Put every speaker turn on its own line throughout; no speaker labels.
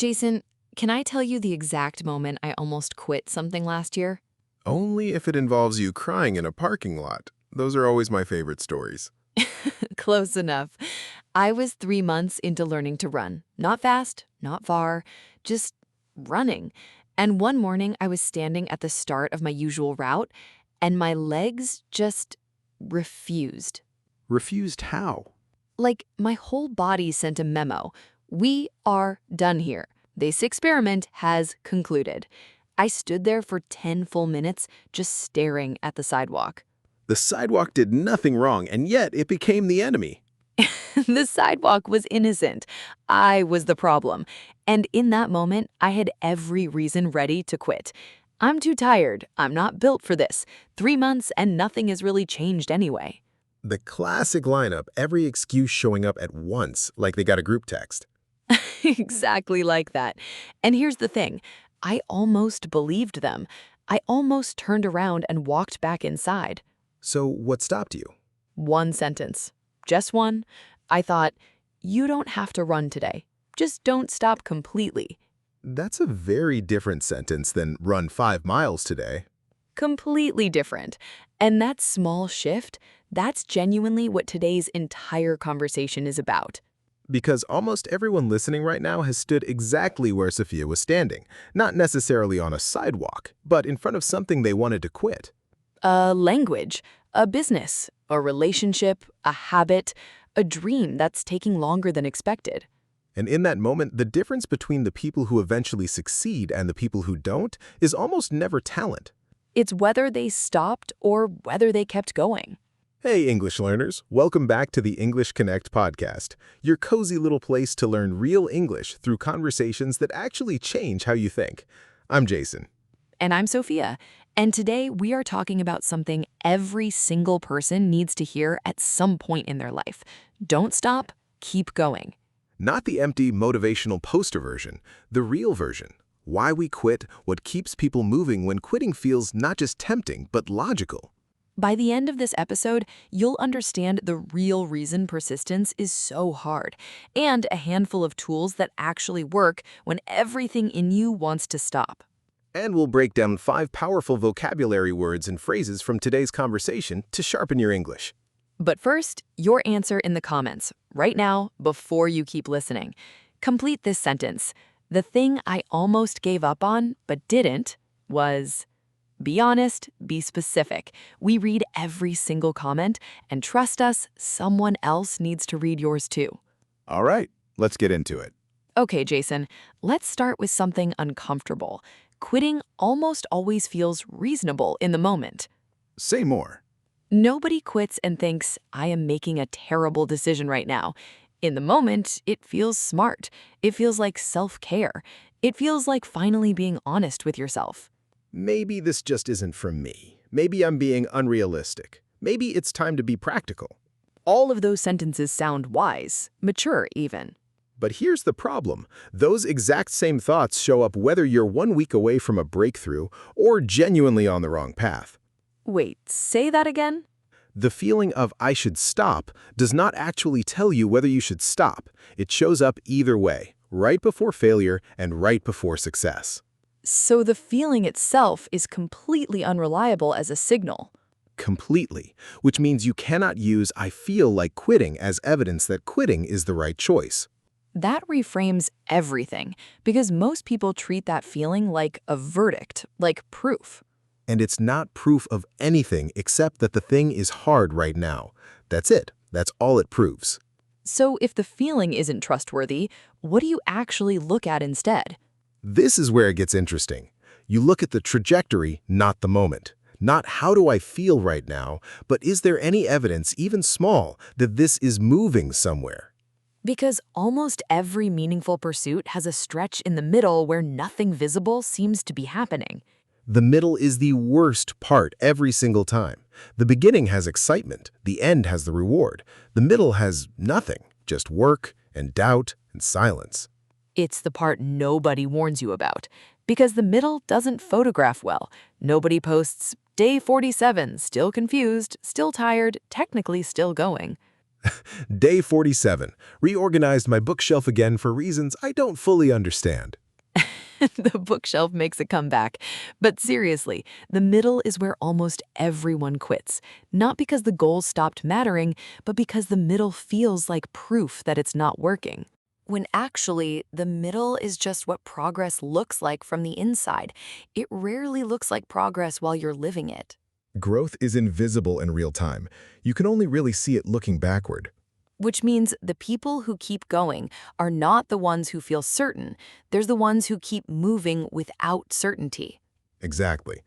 Jason, can I tell you the exact moment I almost quit something last year?
Only if it involves you crying in a parking lot. Those are always my favorite stories.
Close enough. I was 3 months into learning to run. Not fast, not far, just running. And one morning I was standing at the start of my usual route, and my legs just refused.
Refused how?
Like my whole body sent a memo. We are done here. This experiment has concluded. I stood there for 10 full minutes just staring at the sidewalk.
The sidewalk did nothing wrong, and yet it became the enemy.
The sidewalk was innocent. I was the problem. And in that moment, I had every reason ready to quit. I'm too tired. I'm not built for this. 3 months and nothing has really changed anyway.
The classic lineup, every excuse showing up at once, like they got a group text.
Exactly like that. And here's the thing. I almost believed them. I almost turned around and walked back inside.
So what stopped you?
One sentence. Just one. I thought, you don't have to run today. Just don't stop completely.
That's a very different sentence than run 5 miles today.
Completely different. And that small shift, that's genuinely what today's entire conversation is about.
Because almost everyone listening right now has stood exactly where Sophia was standing, not necessarily on a sidewalk, but in front of something they wanted to quit.
A language, a business, a relationship, a habit, a dream that's taking longer than expected.
And in that moment, the difference between the people who eventually succeed and the people who don't is almost never talent.
It's whether they stopped or whether they kept going.
Hey, English learners. Welcome back to the English Connect podcast, your cozy little place to learn real English through conversations that actually change how you think. I'm Jason.
And I'm Sophia. And today we are talking about something every single person needs to hear at some point in their life. Don't stop, keep going.
Not the empty motivational poster version, the real version. Why we quit, what keeps people moving when quitting feels not just tempting, but logical.
By the end of this episode, you'll understand the real reason persistence is so hard, and a handful of tools that actually work when everything in you wants to stop.
And we'll break down 5 powerful vocabulary words and phrases from today's conversation to sharpen your English.
But first, your answer in the comments, right now, before you keep listening. Complete this sentence. The thing I almost gave up on, but didn't, was... Be honest, be specific. We read every single comment, and trust us, someone else needs to read yours too.
All right, let's get into it.
Okay, Jason, let's start with something uncomfortable. Quitting almost always feels reasonable in the moment.
Say more.
Nobody quits and thinks, I am making a terrible decision right now. In the moment, it feels smart. It feels like self-care. It feels like finally being honest with yourself.
Maybe this just isn't for me. Maybe I'm being unrealistic. Maybe it's time to be practical.
All of those sentences sound wise, mature even.
But here's the problem. Those exact same thoughts show up whether you're 1 week away from a breakthrough or genuinely on the wrong path.
Wait, say that again?
The feeling of I should stop does not actually tell you whether you should stop. It shows up either way, right before failure and right before success.
So the feeling itself is completely unreliable as a signal.
Completely, which means you cannot use I feel like quitting as evidence that quitting is the right choice.
That reframes everything, because most people treat that feeling like a verdict, like proof.
And it's not proof of anything except that the thing is hard right now. That's it. That's all it proves.
So if the feeling isn't trustworthy, what do you actually look at instead?
This is where it gets interesting. You look at the trajectory, not the moment. Not how do I feel right now, but is there any evidence, even small, that this is moving somewhere?
Because almost every meaningful pursuit has a stretch in the middle where nothing visible seems to be happening.
The middle is the worst part every single time. The beginning has excitement. The end has the reward. The middle has nothing, just work and doubt and silence.
It's the part nobody warns you about, because the middle doesn't photograph well. Nobody posts, day 47, still confused, still tired, technically still going.
Day 47. Reorganized my bookshelf again for reasons I don't fully understand.
The bookshelf makes a comeback. But seriously, the middle is where almost everyone quits. Not because the goals stopped mattering, but because the middle feels like proof that it's not working. When actually, the middle is just what progress looks like from the inside. It rarely looks like progress while you're living it.
Growth is invisible in real time. You can only really see it looking backward.
Which means the people who keep going are not the ones who feel certain. They're the ones who keep moving without certainty.
Exactly.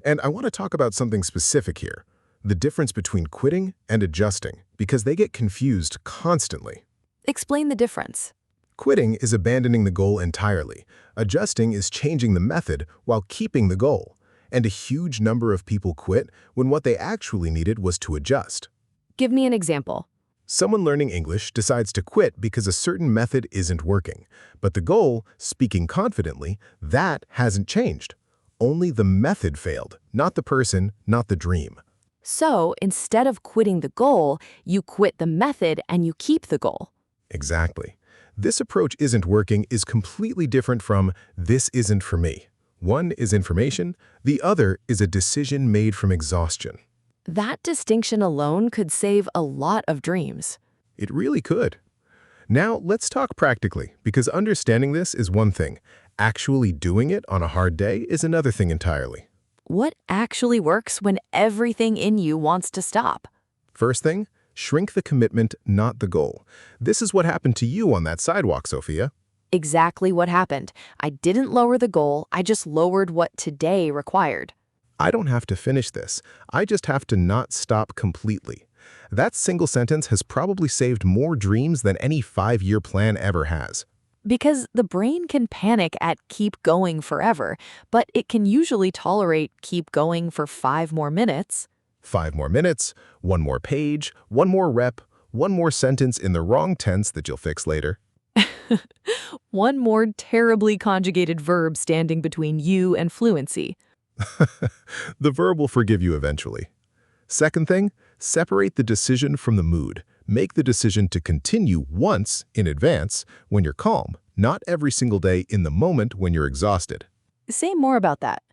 And I want to talk about something specific here. The difference between quitting and adjusting, because they get confused constantly.
Explain the difference.
Quitting is abandoning the goal entirely. Adjusting is changing the method while keeping the goal. And a huge number of people quit when what they actually needed was to adjust.
Give me an example.
Someone learning English decides to quit because a certain method isn't working. But the goal, speaking confidently, that hasn't changed. Only the method failed, not the person, not the dream.
So instead of quitting the goal, you quit the method and you keep the goal.
Exactly. This approach isn't working is completely different from this isn't for me. One is information, the other is a decision made from exhaustion.
That distinction alone could save a lot of dreams.
It really could. Now, let's talk practically, because understanding this is one thing. Actually doing it on a hard day is another thing entirely.
What actually works when everything in you wants to stop?
First thing, shrink the commitment, not the goal. This is what happened to you on that sidewalk, Sophia.
Exactly what happened. I didn't lower the goal, I just lowered what today required.
I don't have to finish this. I just have to not stop completely. That single sentence has probably saved more dreams than any 5-year plan ever has.
Because the brain can panic at keep going forever, but it can usually tolerate keep going for 5 more minutes.
5 more minutes, 1 more page, 1 more rep, 1 more sentence in the wrong tense that you'll fix later.
1 more terribly conjugated verb standing between you and fluency.
The verb will forgive you eventually. Second thing, separate the decision from the mood. Make the decision to continue once in advance when you're calm, not every single day in the moment when you're exhausted.
Say more about that.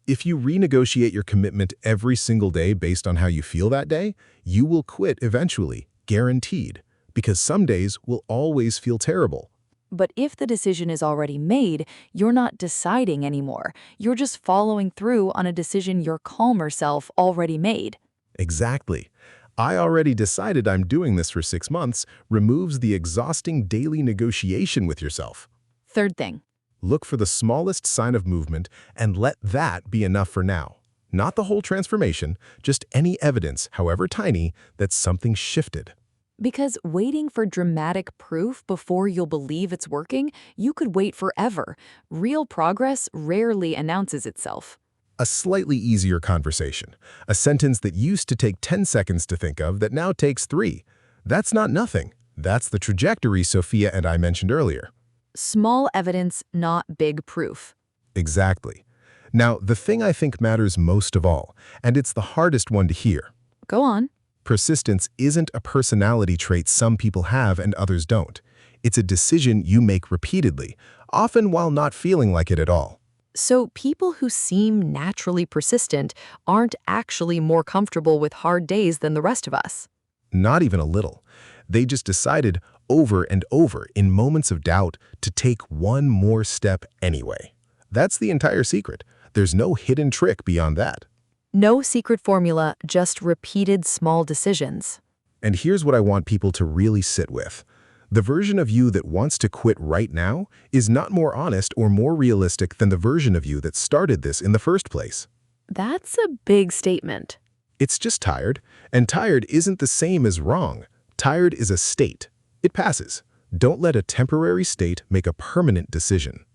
If you renegotiate your commitment every single day based on how you feel that day, you will quit eventually, guaranteed, because some days will always feel terrible.
But if the decision is already made, you're not deciding anymore. You're just following through on a decision your calmer self already made.
Exactly. I already decided I'm doing this for 6 months removes the exhausting daily negotiation with yourself.
Third thing.
Look for the smallest sign of movement and let that be enough for now. Not the whole transformation, just any evidence, however tiny, that something shifted.
Because waiting for dramatic proof before you'll believe it's working, you could wait forever. Real progress rarely announces itself.
A slightly easier conversation. A sentence that used to take 10 seconds to think of that now takes 3. That's not nothing. That's the trajectory Sophia and I mentioned earlier.
Small evidence, not big proof.
Exactly. Now, the thing I think matters most of all, and it's the hardest one to hear.
Go on.
Persistence isn't a personality trait some people have and others don't. It's a decision you make repeatedly, often while not feeling like it at all.
So people who seem naturally persistent aren't actually more comfortable with hard days than the rest of us.
Not even a little. They just decided over and over in moments of doubt to take one more step anyway. That's the entire secret. There's no hidden trick beyond that.
No secret formula, just repeated small decisions.
And here's what I want people to really sit with. The version of you that wants to quit right now is not more honest or more realistic than the version of you that started this in the first place.
That's a big statement.
It's just tired, and tired isn't the same as wrong. Tired is a state. It passes. Don't let a temporary state make a permanent decision.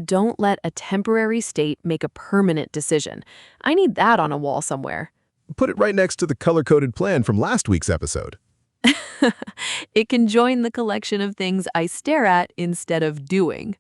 Don't let a temporary state make a permanent decision. I need that on a wall somewhere.
Put it right next to the color-coded plan from last week's episode.
It can join the collection of things I stare at instead of doing.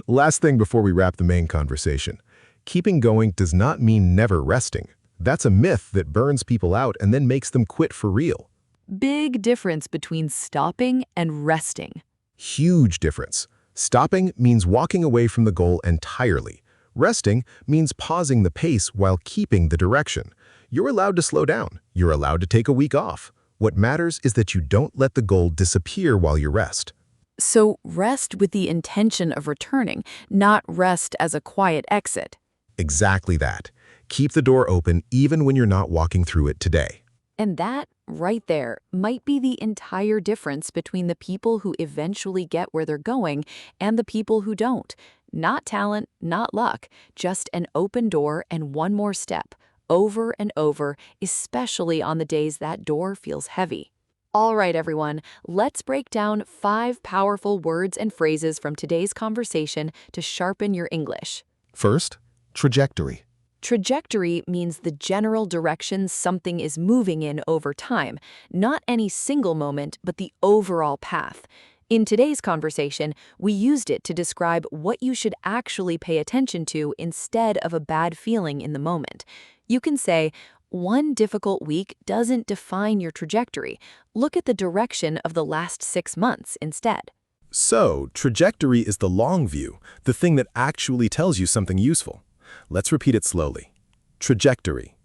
Last thing before we wrap the main conversation. Keeping going does not mean never resting. That's a myth that burns people out and then makes them quit for real.
Big difference between stopping and resting.
Huge difference. Stopping means walking away from the goal entirely. Resting means pausing the pace while keeping the direction. You're allowed to slow down. You're allowed to take a week off. What matters is that you don't let the goal disappear while you rest.
So rest with the intention of returning, not rest as a quiet exit.
Exactly that. Keep the door open even when you're not walking through it today.
And that, right there, might be the entire difference between the people who eventually get where they're going and the people who don't. Not talent, not luck, just an open door and one more step, over and over, especially on the days that door feels heavy. All right, everyone, let's break down 5 powerful words and phrases from today's conversation to sharpen your English.
First, trajectory.
Trajectory means the general direction something is moving in over time, not any single moment, but the overall path. In today's conversation, we used it to describe what you should actually pay attention to instead of a bad feeling in the moment. You can say, one difficult week doesn't define your trajectory. Look at the direction of the last 6 months instead.
So, trajectory is the long view, the thing that actually tells you something useful. Let's repeat it slowly. Trajectory.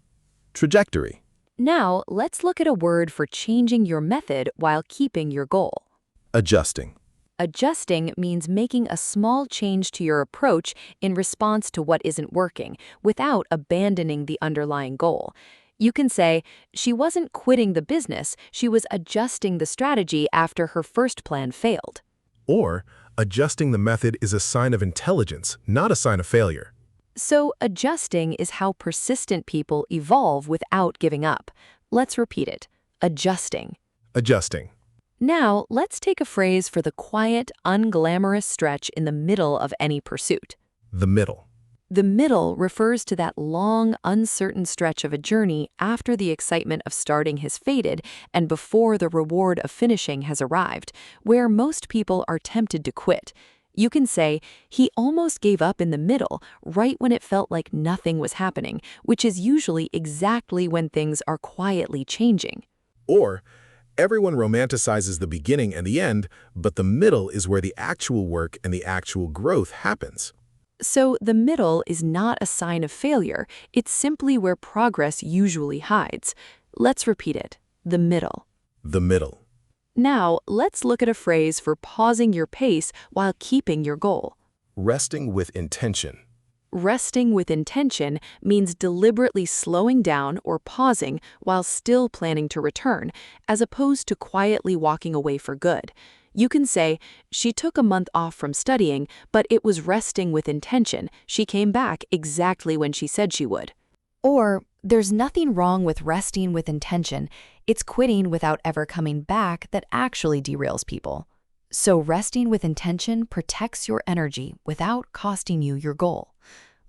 Trajectory.
Now, let's look at a word for changing your method while keeping your goal.
Adjusting.
Adjusting means making a small change to your approach in response to what isn't working, without abandoning the underlying goal. You can say, she wasn't quitting the business, she was adjusting the strategy after her first plan failed.
Or, adjusting the method is a sign of intelligence, not a sign of failure.
So, adjusting is how persistent people evolve without giving up. Let's repeat it. Adjusting.
Adjusting.
Now, let's take a phrase for the quiet, unglamorous stretch in the middle of any pursuit.
The middle.
The middle refers to that long, uncertain stretch of a journey after the excitement of starting has faded and before the reward of finishing has arrived, where most people are tempted to quit. You can say, he almost gave up in the middle, right when it felt like nothing was happening, which is usually exactly when things are quietly changing.
Or, everyone romanticizes the beginning and the end, but the middle is where the actual work and the actual growth happens.
So the middle is not a sign of failure, it's simply where progress usually hides. Let's repeat it. The middle.
The middle.
Now, let's look at a phrase for pausing your pace while keeping your goal.
Resting with intention.
Resting with intention means deliberately slowing down or pausing while still planning to return, as opposed to quietly walking away for good. You can say, she took a month off from studying, but it was resting with intention. She came back exactly when she said she would. Or, there's nothing wrong with resting with intention. It's quitting without ever coming back that actually derails people. So resting with intention protects your energy without costing you your goal.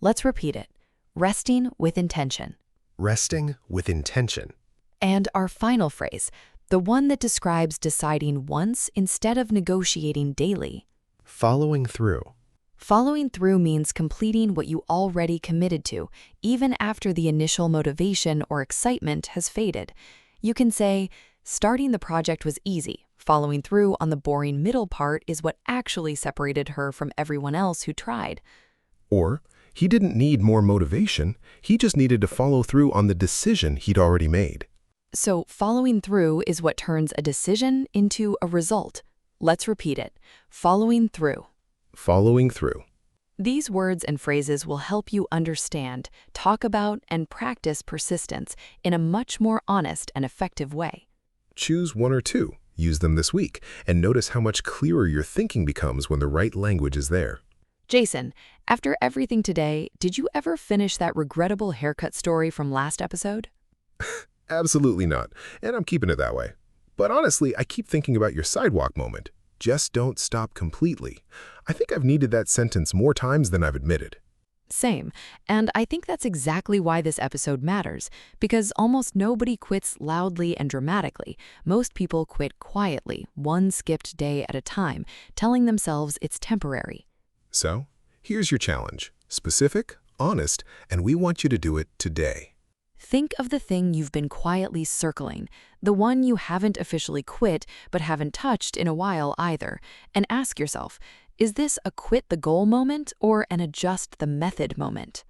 Let's repeat it. Resting with intention.
Resting with intention.
And our final phrase, the one that describes deciding once instead of negotiating daily.
Following through.
Following through means completing what you already committed to, even after the initial motivation or excitement has faded. You can say, starting the project was easy. Following through on the boring middle part is what actually separated her from everyone else who tried.
Or, he didn't need more motivation, he just needed to follow through on the decision he'd already made.
So following through is what turns a decision into a result. Let's repeat it. Following through.
Following through.
These words and phrases will help you understand, talk about, and practice persistence in a much more honest and effective way.
Choose one or two, use them this week, and notice how much clearer your thinking becomes when the right language is there.
Jason, after everything today, did you ever finish that regrettable haircut story from last episode?
Absolutely not, and I'm keeping it that way. But honestly, I keep thinking about your sidewalk moment. Just don't stop completely. I think I've needed that sentence more times than I've admitted.
Same, and I think that's exactly why this episode matters, because almost nobody quits loudly and dramatically. Most people quit quietly, one skipped day at a time, telling themselves it's temporary.
So, here's your challenge. Specific, honest, and we want you to do it today.
Think of the thing you've been quietly circling, the one you haven't officially quit but haven't touched in a while either, and ask yourself, is this a quit the goal moment or an adjust the method moment?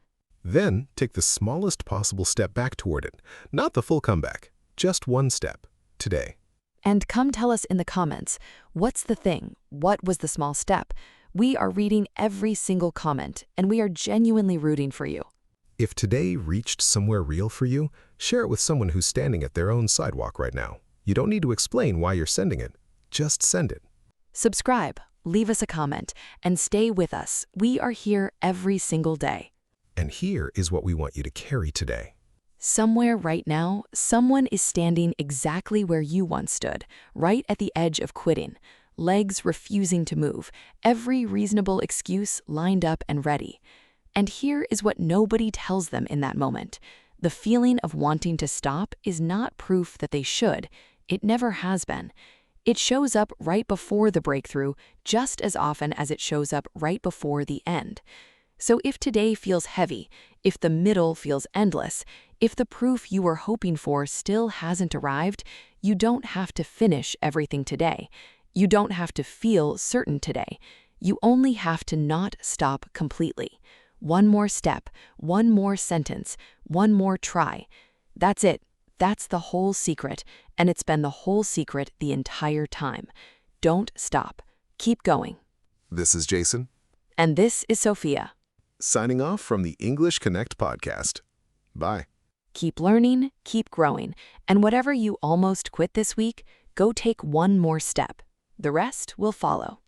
Then take the smallest possible step back toward it, not the full comeback, just one step, today.
And come tell us in the comments, what's the thing? What was the small step? We are reading every single comment, and we are genuinely rooting for you.
If today reached somewhere real for you, share it with someone who's standing at their own sidewalk right now. You don't need to explain why you're sending it. Just send it.
Subscribe, leave us a comment, and stay with us. We are here every single day.
And here is what we want you to carry today.
Somewhere right now, someone is standing exactly where you once stood, right at the edge of quitting, legs refusing to move, every reasonable excuse lined up and ready. And here is what nobody tells them in that moment. The feeling of wanting to stop is not proof that they should. It never has been. It shows up right before the breakthrough, just as often as it shows up right before the end. So if today feels heavy, if the middle feels endless, if the proof you were hoping for still hasn't arrived, you don't have to finish everything today. You don't have to feel certain today. You only have to not stop completely. One more step, one more sentence, one more try. That's it. That's the whole secret, and it's been the whole secret the entire time. Don't stop. Keep going.
This is Jason.
And this is Sophia.
Signing off from the English Connect podcast. Bye.
Keep learning, keep growing, and whatever you almost quit this week, go take one more step. The rest will follow.